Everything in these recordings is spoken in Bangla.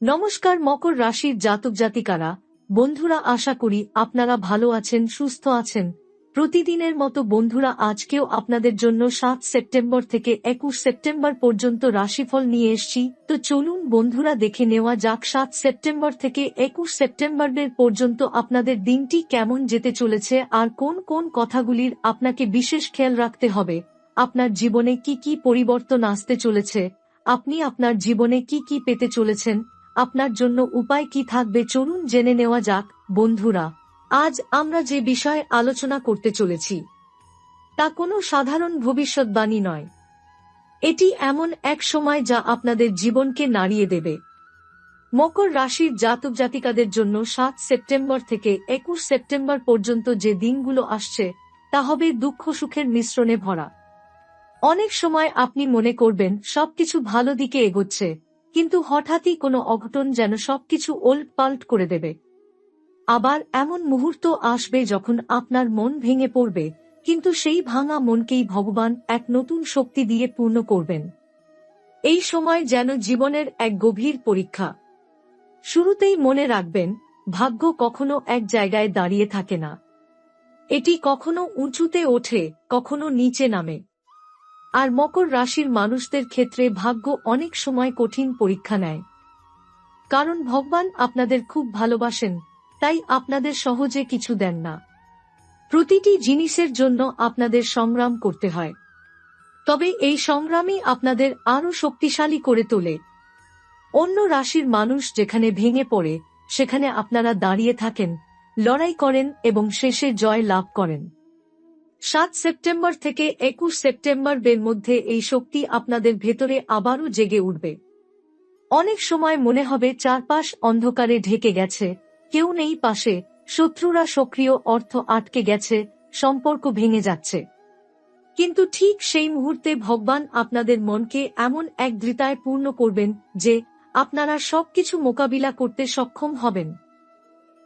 নমস্কার মকর রাশির জাতক জাতিকারা, বন্ধুরা, আশা করি আপনারা ভালো আছেন, সুস্থ আছেন। প্রতিদিনের মতো বন্ধুরা, আজকেও আপনাদের জন্য 7 সেপ্টেম্বর থেকে 21 সেপ্টেম্বর পর্যন্ত রাশিফল নিয়ে এসেছি। তো চলুন বন্ধুরা, দেখে নেওয়া যাক 7 সেপ্টেম্বর থেকে 21 সেপ্টেম্বরের পর্যন্ত আপনাদের দিনটি কেমন যেতে চলেছে আর কোন কোন কথাগুলির আপনাকে বিশেষ খেয়াল রাখতে হবে। আপনার জীবনে কি কি পরিবর্তন আসতে চলেছে, আপনি আপনার জীবনে কি কি পেতে চলেছেন, আপনার জন্য উপায় কি থাকবে, চলুন জেনে নেওয়া যাক। বন্ধুরা, আজ আমরা যে বিষয়ে আলোচনা করতে চলেছি তা কোনো সাধারণ ভবিষ্যৎবাণী নয়। এটি এমন এক সময় যা আপনাদের জীবনকে নাড়িয়ে দেবে। মকর রাশির জাতক জাতিকাদের জন্য 7 সেপ্টেম্বর থেকে 21 সেপ্টেম্বর পর্যন্ত যে দিনগুলো আসছে তা হবে দুঃখ সুখের মিশ্রণে ভরা। অনেক সময় আপনি মনে করবেন সবকিছু ভালো দিকে এগোচ্ছে, কিন্তু হঠাৎই কোনো অঘটন যেন সবকিছু ওলটপালট করে দেবে। আবার এমন মুহূর্ত আসবে যখন আপনার মন ভেঙে পড়বে, কিন্তু সেই ভাঙা মনকেই ভগবান এক নতুন শক্তি দিয়ে পূর্ণ করবেন। এই সময় যেন জীবনের এক গভীর পরীক্ষা। শুরুতেই মনে রাখবেন, ভাগ্য কখনো এক জায়গায় দাঁড়িয়ে থাকে না। এটি কখনো উঁচুতে ওঠে, কখনো নিচে নামে। আর মকর রাশির মানুষদের ক্ষেত্রে ভাগ্য অনেক সময় কঠিন পরীক্ষা নেয়। কারণ ভগবান আপনাদের খুব ভালোবাসেন, তাই আপনাদের সহজে কিছু দেন না। প্রতিটি জিনিসের জন্য আপনাদের সংগ্রাম করতে হয়। তবে এই সংগ্রামই আপনাদের আরো শক্তিশালী করে তোলে। অন্য রাশির মানুষ যেখানে ভেঙে পড়ে, সেখানে আপনারা দাঁড়িয়ে থাকেন, লড়াই করেন এবং শেষে জয় লাভ করেন। 7 সেপ্টেম্বর থেকে 21 সেপ্টেম্বরের মধ্যে এই শক্তি আপনাদের ভেতরে আবারও জেগে উঠবে। অনেক সময় মনে হবে চারপাশ অন্ধকারে ঢেকে গেছে, কেউ নেই পাশে, শত্রুরা সক্রিয়, অর্থ আটকে গেছে, সম্পর্ক ভেঙে যাচ্ছে। কিন্তু ঠিক সেই মুহূর্তে ভগবান আপনাদের মনকে এমন এক দৃঢ়তায় পূর্ণ করবেন যে আপনারা সবকিছু মোকাবিলা করতে সক্ষম হবেন।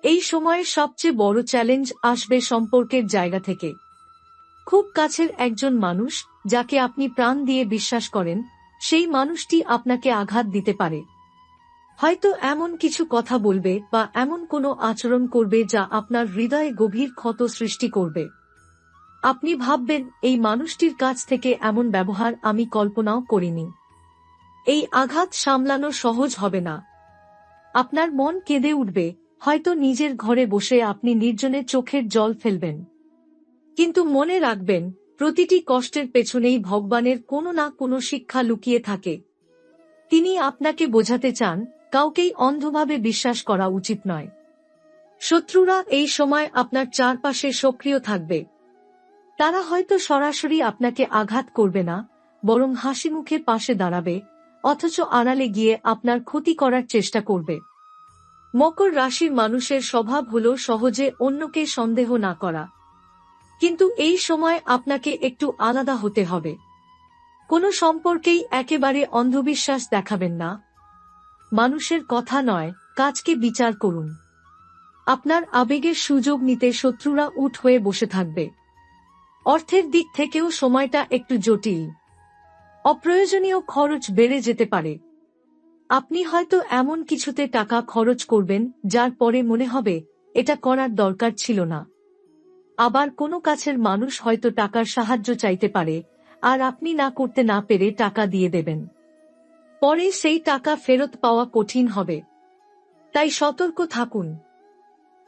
এই সময়ে সবচেয়ে বড় চ্যালেঞ্জ আসবে সম্পর্কের জায়গা থেকে। খুব কাছের একজন মানুষ, যাকে আপনি প্রাণ দিয়ে বিশ্বাস করেন, সেই মানুষটি আপনাকে আঘাত দিতে পারে। হয়তো এমন কিছু কথা বলবে বা এমন কোনো আচরণ করবে যা আপনার হৃদয়ে গভীর ক্ষত সৃষ্টি করবে। আপনি ভাববেন, এই মানুষটির কাছ থেকে এমন ব্যবহার আমি কল্পনাও করিনি। এই আঘাত সামলানো সহজ হবে না। আপনার মন কেঁদে উঠবে, হয়তো নিজের ঘরে বসে আপনি নির্জনে চোখের জল ফেলবেন। কিন্তু মনে রাখবেন, প্রতিটি কষ্টের পেছনেই ভগবানের কোনো না কোনো শিক্ষা লুকিয়ে থাকে। তিনি আপনাকে বোঝাতে চান, কাউকেই অন্ধভাবে বিশ্বাস করা উচিত নয়। শত্রুরা এই সময় আপনার চারপাশে সক্রিয় থাকবে। তারা হয়তো সরাসরি আপনাকে আঘাত করবে না, বরং হাসিমুখে পাশে দাঁড়াবে, অথচ আড়ালে গিয়ে আপনার ক্ষতি করার চেষ্টা করবে। মকর রাশির মানুষের স্বভাব হল সহজে অন্যকে সন্দেহ না করা। কিন্তু এই সময় আপনাকে একটু আলাদা হতে হবে। কোনো সম্পর্কেই একেবারে অন্ধবিশ্বাস দেখাবেন না। মানুষের কথা নয়, কাজকে বিচার করুন। আপনার আবেগের সুযোগ নিতে শত্রুরা উঠ হয়ে বসে থাকবে। অর্থের দিক থেকেও সময়টা একটু জটিল। অপ্রয়োজনীয় খরচ বেড়ে যেতে পারে। আপনি হয়তো এমন কিছুতে টাকা খরচ করবেন যার পরে মনে হবে এটা করার দরকার ছিল না। আবার কোনো কাছের মানুষ হয়তো টাকার সাহায্য চাইতে পারে, আর আপনি না করতে না পেরে টাকা দিয়ে দেবেন। পরে সেই টাকা ফেরত পাওয়া কঠিন হবে। তাই সতর্ক থাকুন।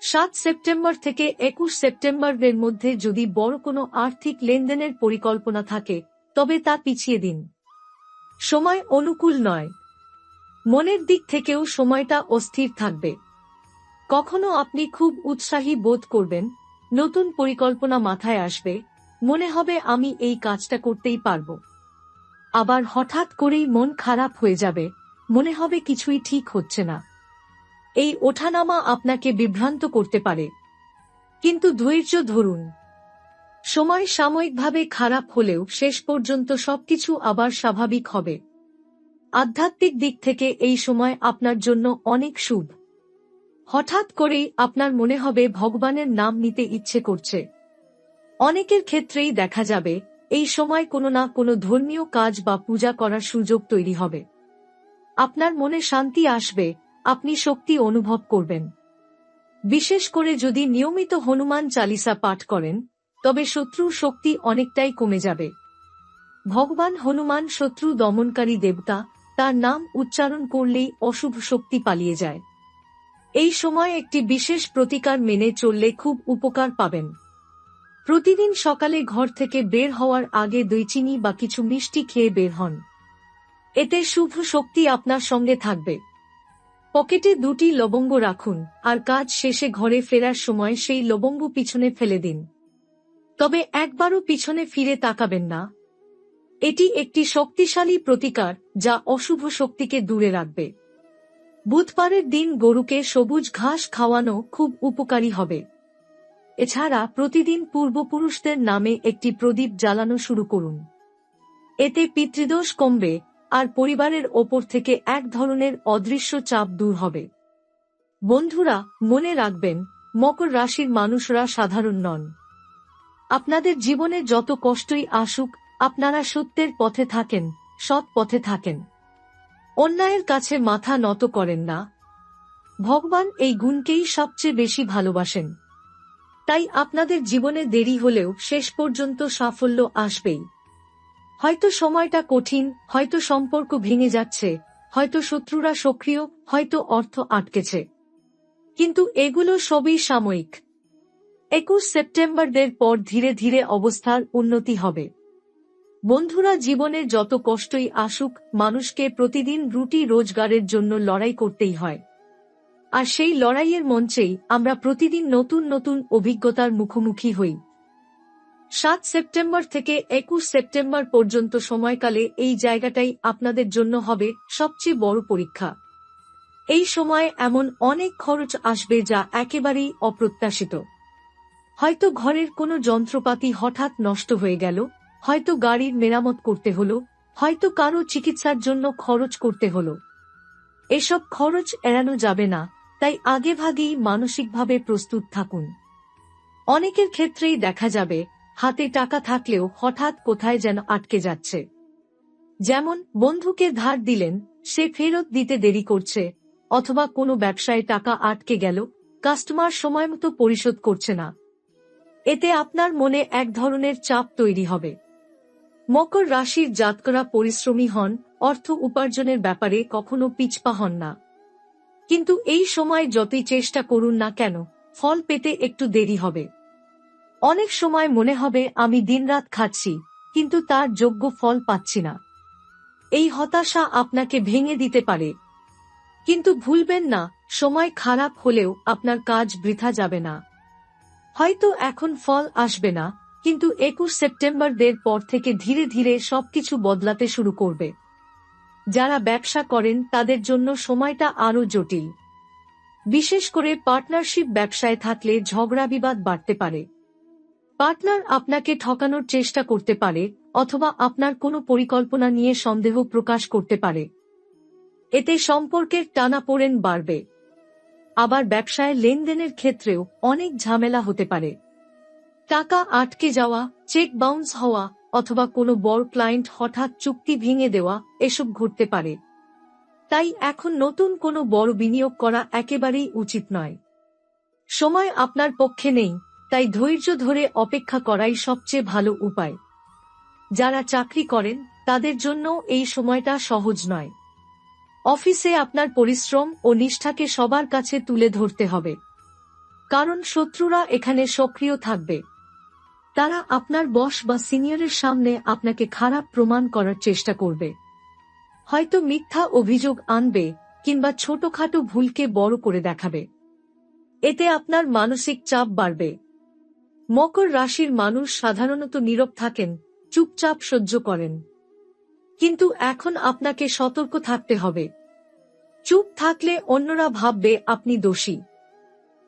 7 সেপ্টেম্বর থেকে 21 সেপ্টেম্বরের মধ্যে যদি বড় কোনো আর্থিক লেনদেনের পরিকল্পনা থাকে, তবে তা পিছিয়ে দিন। সময় অনুকূল নয়। মনের দিক থেকেও সময়টা অস্থির থাকবে। কখনো আপনি খুব উৎসাহী বোধ করবেন, নতুন পরিকল্পনা মাথায় আসবে, মনে হবে আমি এই কাজটা করতেই পারব। আবার হঠাৎ করেই মন খারাপ হয়ে যাবে, মনে হবে কিছুই ঠিক হচ্ছে না। এই ওঠানামা আপনাকে বিভ্রান্ত করতে পারে। কিন্তু ধৈর্য ধরুন। সময় সাময়িকভাবে খারাপ হলেও শেষ পর্যন্ত সবকিছু আবার স্বাভাবিক হবে। আধ্যাত্মিক দিক থেকে এই সময় আপনার জন্য অনেক শুভ। হঠাৎ করেই আপনার মনে হবে ভগবানের নাম নিতে ইচ্ছে করছে। অনেকের ক্ষেত্রেই দেখা যাবে এই সময় কোনো না কোনো ধর্মীয় কাজ বা পূজা করার সুযোগ তৈরি হবে। আপনার মনে শান্তি আসবে, আপনি শক্তি অনুভব করবেন। বিশেষ করে যদি নিয়মিত হনুমান চালিসা পাঠ করেন, তবে শত্রুর শক্তি অনেকটাই কমে যাবে। ভগবান হনুমান শত্রু দমনকারী দেবতা, তার নাম উচ্চারণ করলেই অশুভ শক্তি পালিয়ে যায়। এই সময় একটি বিশেষ প্রতিকার মেনে চললে খুব উপকার পাবেন। প্রতিদিন সকালে ঘর থেকে বের হওয়ার আগে দই চিনি বা কিছু মিষ্টি খেয়ে বের হন। এতে শুভ শক্তি আপনার সঙ্গে থাকবে। পকেটে 2টি লবঙ্গ রাখুন, আর কাজ শেষে ঘরে ফেরার সময় সেই লবঙ্গ পিছনে ফেলে দিন। তবে একবারও পিছনে ফিরে তাকাবেন না। এটি একটি শক্তিশালী প্রতিকার, যা অশুভ শক্তিকে দূরে রাখবে। বুধবারের দিন গরুকে সবুজ ঘাস খাওয়ানো খুব উপকারী হবে। এছাড়া প্রতিদিন পূর্বপুরুষদের নামে একটি প্রদীপ জ্বালানো শুরু করুন। এতে পিতৃদোষ কমবে, আর পরিবারের ওপর থেকে এক ধরনের অদৃশ্য চাপ দূর হবে। বন্ধুরা, মনে রাখবেন, মকর রাশির মানুষরা সাধারণ নন। আপনাদের জীবনে যত কষ্টই আসুক, আপনারা সত্যের পথে থাকেন, সৎ পথে থাকেন। অন্যায়ের কাছে মাথা নত করেন না। ভগবান এই গুণকেই সবচেয়ে বেশি ভালোবাসেন। তাই আপনাদের জীবনে দেরি হলেও শেষ পর্যন্ত সাফল্য আসবেই। হয়তো সময়টা কঠিন, হয়তো সম্পর্ক ভেঙে যাচ্ছে, হয়তো শত্রুরা সক্রিয়, হয়তো অর্থ আটকেছে, কিন্তু এগুলো সবই সাময়িক। 21 সেপ্টেম্বরের পর ধীরে ধীরে অবস্থার উন্নতি হবে। বন্ধুরা, জীবনে যত কষ্টই আসুক, মানুষকে প্রতিদিন রুটি রোজগারের জন্য লড়াই করতেই হয়। আর সেই লড়াইয়ের মঞ্চেই আমরা প্রতিদিন নতুন নতুন অভিজ্ঞতার মুখোমুখি হই। 7 সেপ্টেম্বর থেকে 21 সেপ্টেম্বর পর্যন্ত সময়কালে এই জায়গাটাই আপনাদের জন্য হবে সবচেয়ে বড় পরীক্ষা। এই সময় এমন অনেক খরচ আসবে যা একেবারেই অপ্রত্যাশিত। হয়তো ঘরের কোনো যন্ত্রপাতি হঠাৎ নষ্ট হয়ে গেল, হয়তো গাড়ির মেরামত করতে হলো, হয়তো কারো চিকিৎসার জন্য খরচ করতে হলো। এসব খরচ এড়ানো যাবে না, তাই আগেভাগেই মানসিকভাবে প্রস্তুত থাকুন। অনেকের ক্ষেত্রেই দেখা যাবে, হাতে টাকা থাকলেও হঠাৎ কোথায় যেন আটকে যাচ্ছে। যেমন বন্ধুকে ধার দিলেন, সে ফেরত দিতে দেরি করছে, অথবা কোনো ব্যবসায় টাকা আটকে গেল, কাস্টমার সময়মতো পরিশোধ করছে না। এতে আপনার মনে এক ধরনের চাপ তৈরি হবে। মকর রাশির জাতকরা পরিশ্রমী হন, অর্থ উপার্জনের ব্যাপারে কখনো পিছপা হন না। কিন্তু এই সময় যতই চেষ্টা করুন না কেন, ফল পেতে একটু দেরি হবে। অনেক সময় মনে হবে আমি দিনরাত খাচ্ছি, কিন্তু তার যোগ্য ফল পাচ্ছি না। এই হতাশা আপনাকে ভেঙে দিতে পারে। কিন্তু ভুলবেন না, সময় খারাপ হলেও আপনার কাজ বৃথা যাবে না। হয়তো এখন ফল আসবে না, কিন্তু 21 সেপ্টেম্বরের পর থেকে ধীরে ধীরে সবকিছু বদলাতে শুরু করবে। যারা ব্যবসা করেন তাদের জন্য সময়টা আরও জটিল। বিশেষ করে পার্টনারশিপ ব্যবসায় থাকলে ঝগড়া বিবাদ বাড়তে পারে। পার্টনার আপনাকে ঠকানোর চেষ্টা করতে পারে, অথবা আপনার কোনো পরিকল্পনা নিয়ে সন্দেহ প্রকাশ করতে পারে। এতে সম্পর্কের টানাপোড়েন বাড়বে। আবার ব্যবসায় লেনদেনের ক্ষেত্রেও অনেক ঝামেলা হতে পারে। টাকা আটকে যাওয়া, চেক বাউন্স হওয়া, অথবা কোনো বড় ক্লায়েন্ট হঠাৎ চুক্তি ভেঙে দেওয়া, এসব ঘটতে পারে। তাই এখন নতুন কোনো বড় বিনিয়োগ করা একেবারেই উচিত নয়। সময় আপনার পক্ষে নেই, তাই ধৈর্য ধরে অপেক্ষা করাই সবচেয়ে ভালো উপায়। যারা চাকরি করেন তাদের জন্য এই সময়টা সহজ নয়। অফিসে আপনার পরিশ্রম ও নিষ্ঠাকে সবার কাছে তুলে ধরতে হবে, কারণ শত্রুরা এখানে সক্রিয় থাকবে। তারা আপনার বস বা সিনিয়রের সামনে আপনাকে খারাপ প্রমাণ করার চেষ্টা করবে। হয়তো মিথ্যা অভিযোগ আনবে, কিংবা ছোটখাটো ভুলকে বড় করে দেখাবে। এতে আপনার মানসিক চাপ বাড়বে। মকর রাশির মানুষ সাধারণত নীরব থাকেন, চুপচাপ সহ্য করেন। কিন্তু এখন আপনাকে সতর্ক থাকতে হবে। চুপ থাকলে অন্যরা ভাববে আপনি দোষী।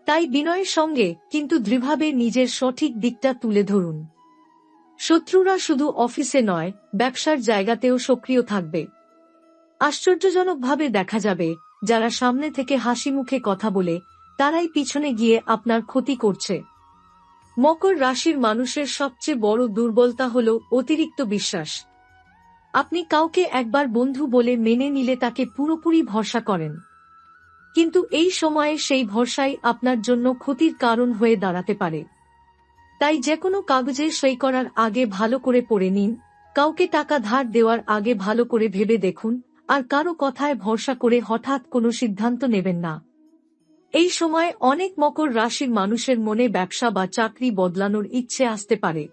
তাই বিনয়ের সঙ্গে কিন্তু দৃঢ়ভাবে নিজের সঠিক দিকটা তুলে ধরুন। শত্রুরা শুধু অফিসে নয়, ব্যবসার জায়গাতেও সক্রিয় থাকবে। আশ্চর্যজনকভাবে দেখা যাবে, যারা সামনে থেকে হাসি মুখে কথা বলে, তারাই পিছনে গিয়ে আপনার ক্ষতি করছে। মকর রাশির মানুষের সবচেয়ে বড় দুর্বলতা হল অতিরিক্ত বিশ্বাস। আপনি কাউকে একবার বন্ধু বলে মেনে নিলে তাকে পুরোপুরি ভরসা করেন। কিন্তু এই সময়ে সেই ভরসাই আপনার জন্য ক্ষতির কারণ হয়ে দাঁড়াতে পারে। তাই যেকোনো কাগজে সই করার আগে ভালো করে পড়ে নিন, কাউকে টাকা ধার দেওয়ার আগে ভালো করে ভেবে দেখুন, আর কারো কথায় ভরসা করে হঠাৎ কোনো সিদ্ধান্ত নেবেন না। এই সময় অনেক মকর রাশির মানুষের মনে ব্যবসা বা চাকরি বদলানোর ইচ্ছে আসতে পারে।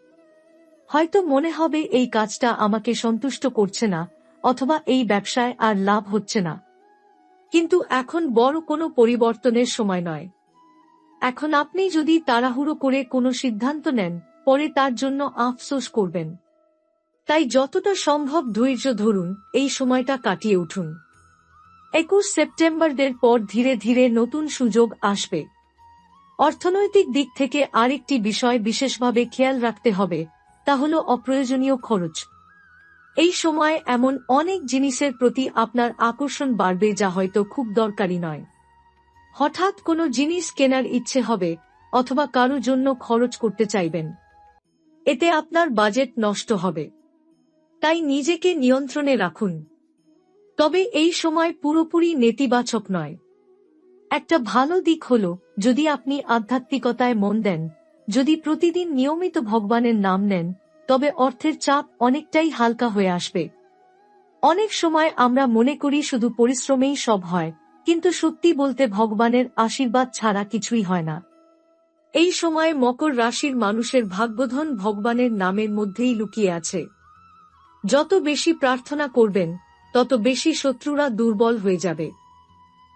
হয়তো মনে হবে এই কাজটা আমাকে সন্তুষ্ট করছে না, অথবা এই ব্যবসায় আর লাভ হচ্ছে না। কিন্তু এখন বড় কোনো পরিবর্তনের সময় নয়। এখন আপনি যদি তাড়াহুড়ো করে কোনো সিদ্ধান্ত নেন, পরে তার জন্য আফসোস করবেন। তাই যতটা সম্ভব ধৈর্য ধরুন, এই সময়টা কাটিয়ে উঠুন। 21 সেপ্টেম্বরের পর ধীরে ধীরে নতুন সুযোগ আসবে। অর্থনৈতিক দিক থেকে আরেকটি বিষয় বিশেষভাবে খেয়াল রাখতে হবে, তা হল অপ্রয়োজনীয় খরচ। এই সময় এমন অনেক জিনিসের প্রতি আপনার আকর্ষণ বাড়বে যা হয়তো খুব দরকারি নয়। হঠাৎ কোনো জিনিস কেনার ইচ্ছে হবে, অথবা কারো জন্য খরচ করতে চাইবেন। এতে আপনার বাজেট নষ্ট হবে। তাই নিজেকে নিয়ন্ত্রণে রাখুন। তবে এই সময় পুরোপুরি নেতিবাচক নয়। একটা ভালো দিক হল, যদি আপনি আধ্যাত্মিকতায় মন দেন, যদি প্রতিদিন নিয়মিত ভগবানের নাম নেন, তবে অর্থের চাপ অনেকটাই হালকা হয়ে আসবে। অনেক সময় আমরা মনে করি শুধু পরিশ্রমেই সব হয়, কিন্তু সত্যি বলতে ভগবানের আশীর্বাদ ছাড়া কিছুই হয় না। এই সময় মকর রাশির মানুষের ভাগ্যধন ভগবানের নামের মধ্যেই লুকিয়ে আছে। যত বেশি প্রার্থনা করবেন, তত বেশি শত্রুরা দুর্বল হয়ে যাবে।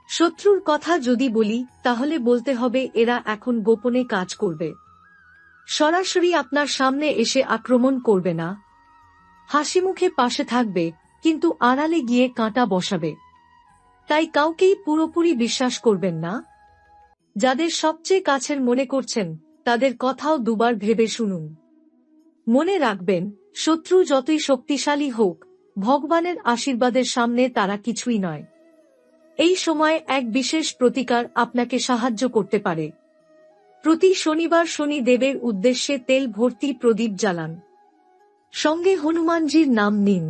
শত্রুর কথা যদি বলি, তাহলে বলতে হবে এরা এখন গোপনে কাজ করবে। সরাসরি আপনার সামনে এসে আক্রমণ করবে না। হাসিমুখে পাশে থাকবে, কিন্তু আড়ালে গিয়ে কাঁটা বসাবে। তাই কাউকেই পুরোপুরি বিশ্বাস করবেন না। যাদের সবচেয়ে কাছের মনে করছেন, তাদের কথাও দুবার ভেবে শুনুন। মনে রাখবেন, শত্রু যতই শক্তিশালী হোক, ভগবানের আশীর্বাদের সামনে তারা কিছুই নয়। এই সময় এক বিশেষ প্রতিকার আপনাকে সাহায্য করতে পারে। প্রতি শনিবার শনি দেবের উদ্দেশ্যে তেল ভর্তি প্রদীপ জ্বালান। সঙ্গে হনুমানজির নাম নিন।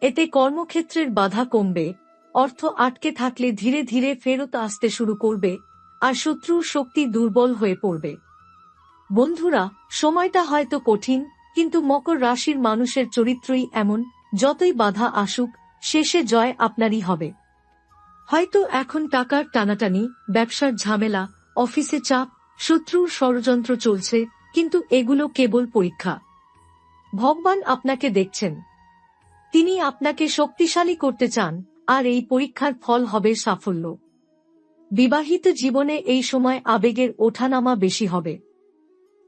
এতে কর্মক্ষেত্রের বাধা কমবে, অর্থ আটকে থাকলে ধীরে ধীরে ফেরত আসতে শুরু করবে, আর শত্রুর শক্তি দুর্বল হয়ে পড়বে। বন্ধুরা, সময়টা হয়তো কঠিন, কিন্তু মকর রাশির মানুষের চরিত্রই এমন, যতই বাধা আসুক, শেষে জয় আপনারই হবে। হয়তো এখন টাকার টানাটানি, ব্যবসার ঝামেলা, অফিসে চাপ, শত্রুর ষড়যন্ত্র চলছে, কিন্তু এগুলো কেবল পরীক্ষা। ভগবান আপনাকে দেখছেন। তিনি আপনাকে শক্তিশালী করতে চান, আর এই পরীক্ষার ফল হবে সাফল্য। বিবাহিত জীবনে এই সময় আবেগের ওঠানামা বেশি হবে।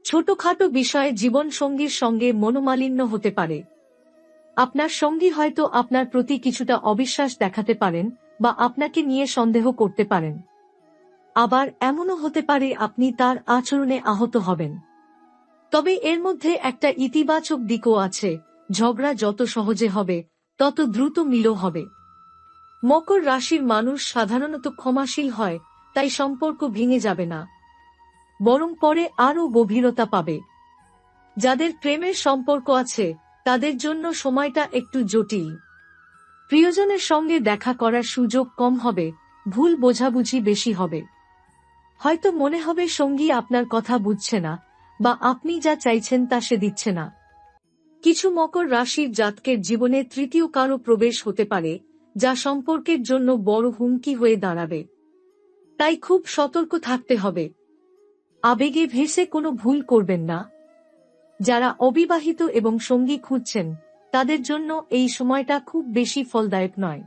ছোটখাটো বিষয়ে জীবনসঙ্গীর সঙ্গে মনোমালিন্য হতে পারে। আপনার সঙ্গী হয়তো আপনার প্রতি কিছুটা অবিশ্বাস দেখাতে পারেন, বা আপনাকে নিয়ে সন্দেহ করতে পারেন। আবার এমনও হতে পারে আপনি তার আচরণে আহত হবেন। তবে এর মধ্যে একটা ইতিবাচক দিকও আছে, ঝগড়া যত সহজে হবে, তত দ্রুত মিলও হবে। মকর রাশির মানুষ সাধারণত ক্ষমাশীল হয়, তাই সম্পর্ক ভেঙে যাবে না, বরং পরে আরও গভীরতা পাবে। যাদের প্রেমের সম্পর্ক আছে, তাদের জন্য সময়টা একটু জটিল। প্রিয়জনের সঙ্গে দেখা করার সুযোগ কম হবে, ভুল বোঝাবুঝি বেশি হবে। হয়তো মনে হবে সঙ্গী আপনার কথা বুঝছে না, বা আপনি যা চাইছেন তা সে দিচ্ছে না। কিছু মকর রাশির জাতকের জীবনে তৃতীয় কারো প্রবেশ হতে পারে, যা সম্পর্কের জন্য বড় হুমকি হয়ে দাঁড়াবে। তাই খুব সতর্ক থাকতে হবে। আবেগে ভেসে কোনো ভুল করবেন না। যারা অবিবাহিত এবং সঙ্গী খুঁজছেন, তাদের জন্য এই সময়টা খুব বেশি ফলদায়ক নয়।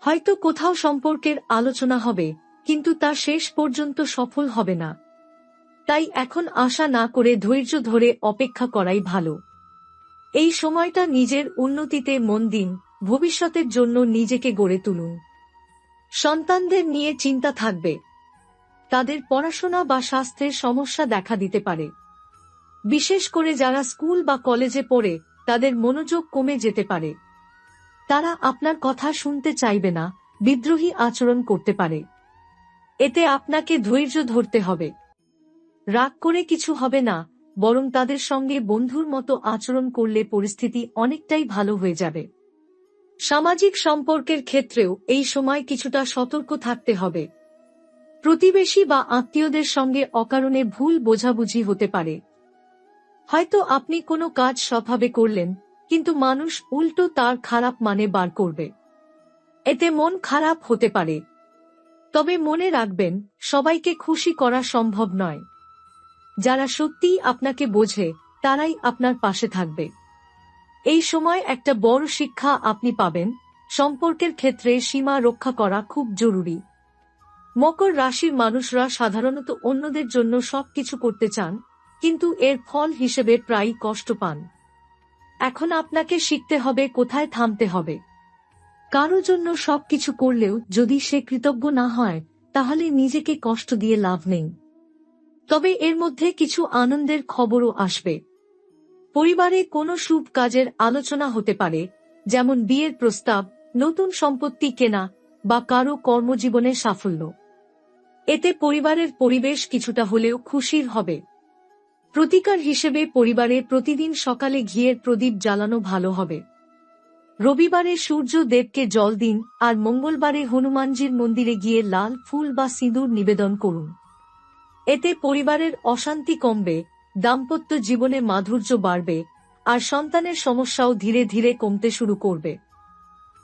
হয়তো কোথাও সম্পর্কের আলোচনা হবে, কিন্তু তা শেষ পর্যন্ত সফল হবে না। তাই এখন আশা না করে ধৈর্য ধরে অপেক্ষা করাই ভালো। এই সময়টা নিজের উন্নতিতে মন দিন, ভবিষ্যতের জন্য নিজেকে গড়ে তুলুন। সন্তানদের নিয়ে চিন্তা থাকবে। তাদের পড়াশোনা বা স্বাস্থ্যের সমস্যা দেখা দিতে পারে। বিশেষ করে যারা স্কুল বা কলেজে পড়ে, তাদের মনোযোগ কমে যেতে পারে। তারা আপনার কথা শুনতে চাইবে না, বিদ্রোহী আচরণ করতে পারে। এতে আপনাকে ধৈর্য ধরতে হবে। রাগ করে কিছু হবে না, বরং তাদের সঙ্গে বন্ধুর মতো আচরণ করলে পরিস্থিতি অনেকটাই ভালো হয়ে যাবে। সামাজিক সম্পর্কের ক্ষেত্রেও এই সময় কিছুটা সতর্ক থাকতে হবে। প্রতিবেশী বা আত্মীয়দের সঙ্গে অকারণে ভুল বোঝাবুঝি হতে পারে। হয়তো আপনি কোনো কাজ সৎভাবে করলেন, কিন্তু মানুষ উল্টো তার খারাপ মানে বার করবে। এতে মন খারাপ হতে পারে। তবে মনে রাখবেন, সবাইকে খুশি করা সম্ভব নয়। যারা সত্যিই আপনাকে বোঝে, তারাই আপনার পাশে থাকবে। এই সময় একটা বড় শিক্ষা আপনি পাবেন, সম্পর্কের ক্ষেত্রে সীমা রক্ষা করা খুব জরুরি। মকর রাশির মানুষরা সাধারণত অন্যদের জন্য সবকিছু করতে চান, কিন্তু এর ফল হিসেবে প্রায়ই কষ্ট পান। এখন আপনাকে শিখতে হবে কোথায় থামতে হবে। কারো জন্য সবকিছু করলেও যদি সে কৃতজ্ঞ না হয়, তাহলে নিজেকে কষ্ট দিয়ে লাভ নেই। তবে এর মধ্যে কিছু আনন্দের খবরও আসবে। পরিবারে কোনো শুভ কাজের আলোচনা হতে পারে, যেমন বিয়ের প্রস্তাব, নতুন সম্পত্তি কেনা বা কারো কর্মজীবনে সাফল্য। এতে পরিবারের পরিবেশ কিছুটা হলেও খুশির হবে। প্রতিকার হিসেবে পরিবারে প্রতিদিন সকালে ঘিয়ের প্রদীপ জ্বালানো ভালো হবে। রবিবারে সূর্য দেবকে জল দিন, আর মঙ্গলবারে হনুমানজির মন্দিরে গিয়ে লাল ফুল বা সিঁদুর নিবেদন করুন। এতে পরিবারের অশান্তি কমবে, দাম্পত্য জীবনে মাধুর্য বাড়বে, আর সন্তানের সমস্যাও ধীরে ধীরে কমতে শুরু করবে।